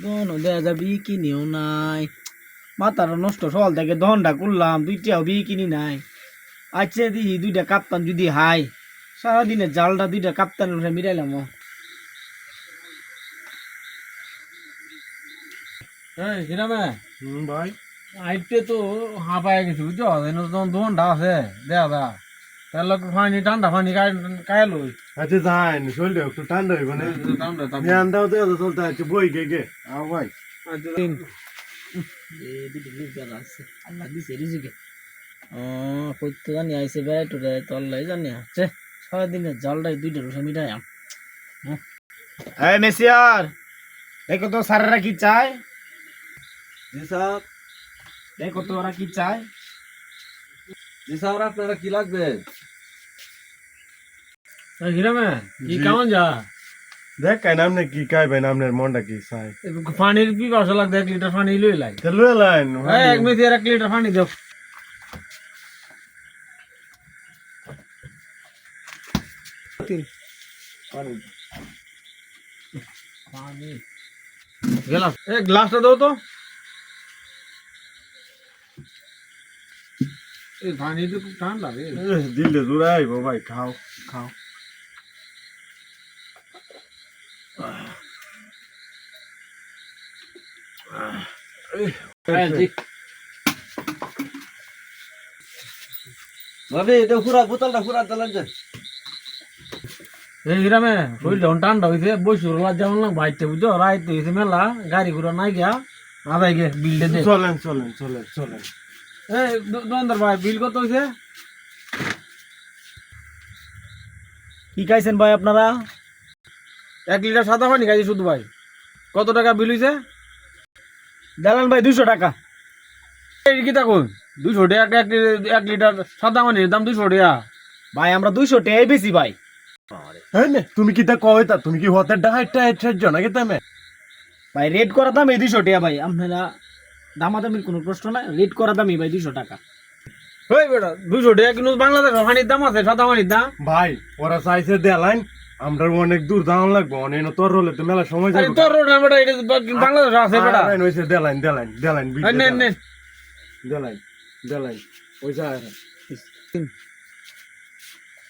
দহন দেয়া যাবি কিনিও নাই, মাথার নষ্ট সকাল থেকে দহনটা করলাম, দুইটাও বিয়ে কিনি নাই। আচ্ছা দিহি দুইটা কাপ্তান যদি হাই, সারাদিনের জালটা দুইটা কাপ্তানের উঠে মিলাইলাম। হিরামে ভাই আইতে তো হাঁপায় গেছি বুঝছো, দোনটা আছে দেয়া দা তার লোক পানি ঠান্ডা পানি কায় লই আচ্ছা যাই শরীরটা একটু ঠান্ডা হইব না, ধ্যানটাও তো চলতে আছে বই গে গে আও ভাই। আল্লাহ দিছে রিজিকে। কইতে জানি আইসে বেড়াই টুরে তল্লাই জানি হচ্ছে সারাদিনের জালটাই দুইটা রুষে মিটাইয়াম। এই মেসিয়ার দেখো তো স্যারেরা কি চায়, জি স্যার। দেখো তো ওরা কি চায়। জি স্যার, আপনারা কি লাগবে? হিরামে কি জি। কেমন যা দেখ কাই নামনে কি কাই ভাই নামনের মনটা কি চাই পানির পিপাসা লাগবে, 1 লিটার পানি লই লাই। তে লয়ে লাইন এক মিনিট 1 লিটার পানি দাও। গ্লাস গ্লাসটা দাও তো। এই পানি তো খুব ঠান্ডা রে। দিলে জোড়া আইব ভাই, খাও খাও। ভাবি এটা পুরা বোতলটা পুরা দিলেন যে। এই হিরামে শরীর যখন ঠান্ডা হয়েছে বসে রোলা যেমন লাগ বাইতে বুঝছো, রাইতে হয়েছে মেলা গাড়ি ঘোড়া নাই গিয়া আদাই গে বিলটা দে। চলেন চলেন চলেন চলেন। এই দোকানদার ভাই বিল কত হয়েছে? কি খাইছেন ভাই আপনারা? 1 লিটার সাদা পানি খাইছি শুধু ভাই। কত টাকা বিল হয়েছে? দিলেন ভাই 200 টাকা। এই কি থাকুন 200 টাকা 1 লিটার সাদা পানির দাম 200 টাকা। ভাই আমরা 200 টাকাই বেশি ভাই। হ্যাঁ নে তুমি কি তা কয় তা তুমি কি হতে ডাহাইটা এর জন্য কি তামে ভাই রেড করা দাম এই 200 টাকা ভাই। আপনারা দামাদামির কোনো প্রশ্ন নাই, রেড করা দামই ভাই 200 টাকা। ওই বেটা 200 টাকা কিন্তু বাংলাদেশের পানির দাম আছে, সাদা পানির দাম। ভাই ওরা চাইছে দেলাইন, আমরা অনেক দূর দাম লাগবে, অনেক তোর হলে তো মেলা সময় আরে যাবে। তোর রোড না বেটা, এটা বাংলাদেশে আছে বেটা। হইছে দেলাইন দেলাইন দেলাইন এই নে নে দেলাইন দেলাইন ওইসা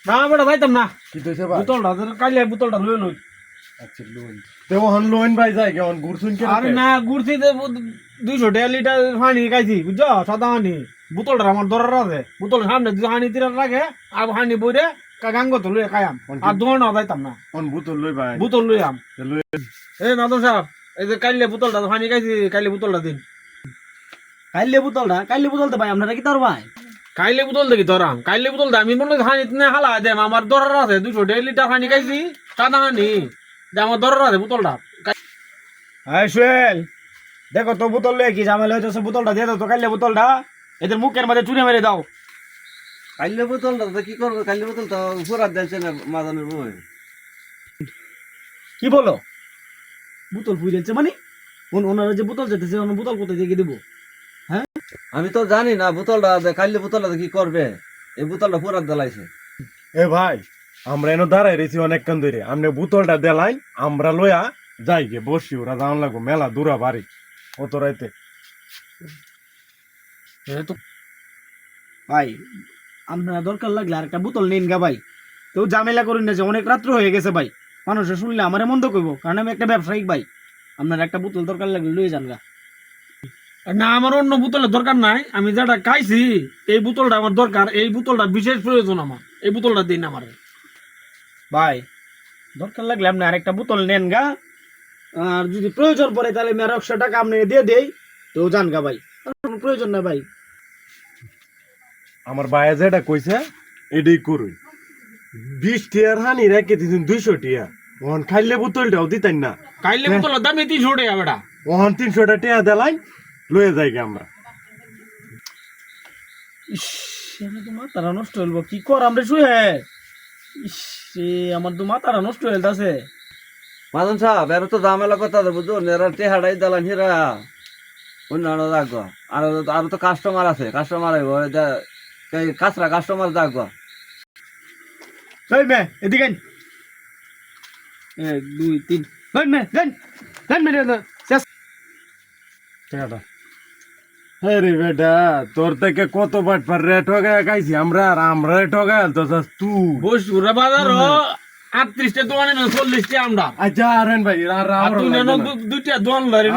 না বেটা যাইতাম না। কি কইছে ভাই? বোতলটা কাইলে বোতলটা লই লই। আচ্ছা লোন তে ওহন লোন ভাই যায় কেমন গুরসুন কে আরে না গুড়ছি 200 টাকা লিটার পানি খাইছি বুঝছো, সাদা পানি। বোতলটা আমার দরার আছে, বোতলের সামনে যদি হানি তিরার রাখে আর হানি বইরে গাঙ্গ তো লই খাইয়াম, আর দোকান যাইতাম না। কোন বোতল লই ভাই? বোতল লই আম। লই এই মাদন সাহেব এই যে কাইলে বোতলটা পানি খাইছি, কাইলে বোতলটা দিন। কাইলে বোতলটা ভাই আপনারা কি তার ভাই? কাইলে বোতল দেখি ধরাম, কাইলে বোতল আমি মনে হানি হালা দেম, আমার দরার আছে 200 লিটার পানি খাইছি সাদা পানি, আমার দরার আছে বোতলটা। হ্যাঁ সোহেল দেখো তো বোতল লয়ে কি ঝামেলা হইতেছে, বোতলটা দিয়ে দাও তো। কাইলে বোতলটা এদের মুখের মধ্যে চুরে মেরে দাও। কাইলে বোতলটা তো কি করবো? কাইলে বোতলটা পুরা দিয়েছে না মাদানের বই। কি বলো? বোতল ফুই দিচ্ছে মানে? ওনারা যে বোতল যেতেছে বোতল কোথায় দিয়ে দেবো? আমি তো জানি না বোতলটা কাইলে বোতলটা কি করবে। এই বোতলটা পুরা দিলাইছে। এ ভাই আমরা এনে দাঁড়াই রয়েছি অনেকক্ষণ ধরে, আপনি বোতলটা দেলাইন আমরা লইয়া যাই গে বসি, ওরা যাওয়ান লাগবো মেলা দূরা বাড়ি অত রাইতে। ভাই আপনারা দরকার লাগলে আর একটা বোতল নিন গা ভাই, তো ঝামেলা করুন না যে অনেক রাত্র হয়ে গেছে ভাই। মানুষে শুনলে আমারে মন্দ করবো, কারণ আমি একটা ব্যবসায়িক ভাই। আপনার একটা বোতল দরকার লাগলে লয়ে যান গা। না আমার অন্য বোতলের দরকার নাই, আমি যেটা খাইছি এই বোতলটা আমার দরকার, এই বোতলটা বিশেষ প্রয়োজন আমার, এই বোতলটা দিন আমার। ভাই দরকার লাগলে আপনি আরেকটা বোতল নেন গা, আর যদি প্রয়োজন পড়ে তাহলে আমি আর 100 টাকা আপনাকে দিয়ে দেই, তো যান গা ভাই। কোনো প্রয়োজন না ভাই। আমার ভাইয়া যেটা কইছে এটাই করুই। 20 টিয়ার হানি রেখে দিন 200 টিয়া, ওহন খাইলে বোতলটাও দিতেন না। কাইলে বোতলের দাম 300 টাকা বেটা। ওহন 300 টিয়া দেলাইন লয়ে যাই গে আমরা। ইস আমার তো মাথাটা নষ্ট হইব, কি কর আমরা শুয়ে। ইস আমার তো মাথাটা নষ্ট হয়ে যাচ্ছে। মাদন সাহেব এর তো ঝামেলা কথা বুঝুন, এরা টেহাড়াই দিলাম হিরা অন্যান্য যাগো। আর আরো তো কাস্টমার আছে, কাস্টমার কাঁচরা কাস্টমার যাগো। এই মে এদিকে 1 2 3 এই মে দেন দেন মিলে শেষ টাকাটা হ্যাঁ রে বেটা তোর থেকে কত বাট পার রে ঠগায় খাইছি আমরা আর আমরা ঠগায় তো তুই বসুরা বাজার 38টা দোকানে 40টা আমরা আচ্ছা আরেন ভাই আর আর তুই না দুইটা দোকান ধরে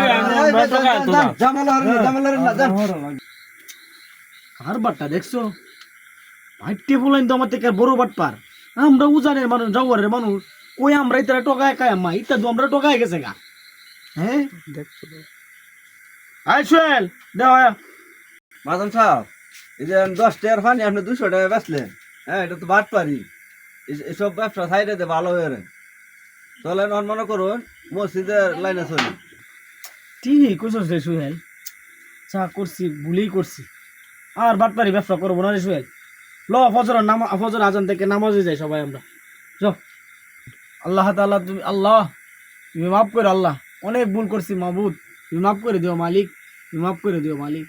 আমরা টাকা তো আর বাটটা দেখছো ভাইটে বলেন তো আমার থেকে বড় বাট পার আমরা উজানের মানুষ জগরের মানুষ কই আমরা ইতারা টকায় খাই আম্মা ইতা তো আমরা টকায় গেছে গা হ্যাঁ দেখছো আই সোহেল দেও মাদন সাহেব এই যে 10 টাকার পানি আপনি 200 টাকা বেচলেন হ্যাঁ এটা তো বাদ পারি এসব ব্যবসা সাইডে দে ভালো হয়ে রে চলেন মনে করুন মসজিদের লাইনে চলি ঠিক কইছস রে সোহেল চা করছি ভুলেই করছি আর বাটপারি ব্যবসা করবো না রে সোহেল ল ফজর আজান থেকে নামাজে যাই সবাই আমরা যাও আল্লাহ তাআলা তুমি আল্লাহ তুমি মাফ করো আল্লাহ অনেক ভুল করছি মাবুদ তুমি মাফ করে দিও মালিক তুমি মাফ করে দিও মালিক